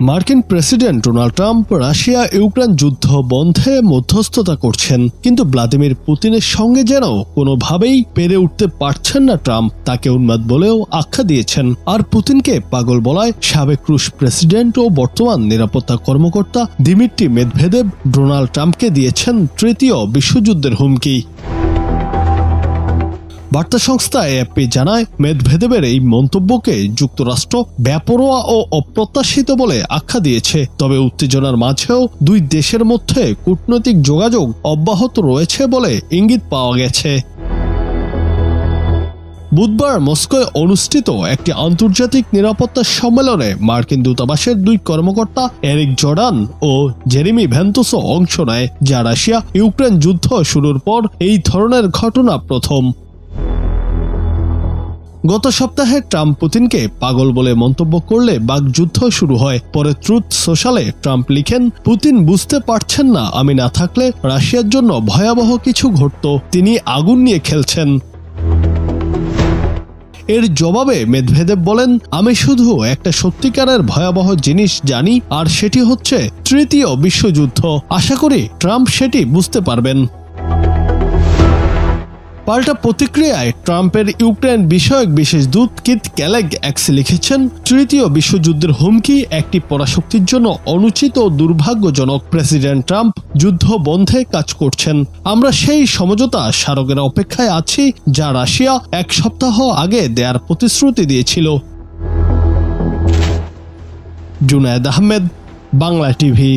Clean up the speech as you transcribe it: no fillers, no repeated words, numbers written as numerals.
মার্কিন president Donald Trump Russia Ukraine যুদ্ধ বন্ধে মধ্যস্থতা করছেন, কিন্তু ভ্লাদিমির পুতিনের সঙ্গে যেন কোনোভাবেই পেরে উঠতে পারছেন না ট্রাম্প। তাকে উন্মাদ বলেও আখ্যা দিয়েছেন। আর পুতিনকে পাগল বলায় সাবেক রুশ প্রেসিডেন্ট ও বর্তমান নিরাপত্তা কর্মকর্তা দিমিত্রি মেদভেদেভ ডোনাল্ড ট্রাম্পকে দিয়েছেন তৃতীয় বিশ্বযুদ্ধের হুমকি। বার্তা সংস্থা এএফপি জানায়, মেদভেদেবের এই মন্তব্যকে যুক্তরাষ্ট্র বেপরোয়া ও অপ্রত্যাশিত বলে আখ্যা দিয়েছে। তবে উত্তেজনার মাঝেও দুই দেশের মধ্যে কূটনৈতিক যোগাযোগ অব্যাহত রয়েছে বলে ইঙ্গিত পাওয়া গেছে। বুধবার মস্কোয় অনুষ্ঠিত একটি আন্তর্জাতিক নিরাপত্তা সম্মেলনে মার্কিন দূতাবাসের দুই কর্মকর্তা এরিক জর্ডান ও জেরেমি ভ্যান্তুসও অংশ নেয়, যা রাশিয়া ইউক্রেন যুদ্ধ শুরুর পর এই ধরনের ঘটনা প্রথম। গত সপ্তাহে ট্রাম্প পুতিনকে পাগল বলে মন্তব্য করলে বাকযুদ্ধ শুরু হয়। পরে ট্রুথ সোশ্যালে ট্রাম্প লিখেন, পুতিন বুঝতে পারছেন না আমি না থাকলে রাশিয়ার জন্য ভয়াবহ কিছু ঘটত, তিনি আগুন নিয়ে খেলছেন। এর জবাবে মেদভেদেভ বলেন, আমি শুধু একটা সত্যিকারের ভয়াবহ জিনিস জানি, আর সেটি হচ্ছে তৃতীয় বিশ্বযুদ্ধ। আশা করি ট্রাম্প সেটি বুঝতে পারবেন। পাল্টা প্রতিক্রিয়ায় ট্রাম্পের ইউক্রেন বিষয়ক বিশেষ দূত কিথ কেলেগ এক্সে লিখেছেন, তৃতীয় বিশ্বযুদ্ধের হুমকি একটি পরাশক্তির জন্য অনুচিত ও দুর্ভাগ্যজনক। প্রেসিডেন্ট ট্রাম্প যুদ্ধ বন্ধে কাজ করছেন। আমরা সেই সমঝোতা স্মারকের অপেক্ষায় আছি যা রাশিয়া এক সপ্তাহ আগে দেয়ার প্রতিশ্রুতি দিয়েছিল। জুনায়েদ আহমেদ, বাংলা টিভি।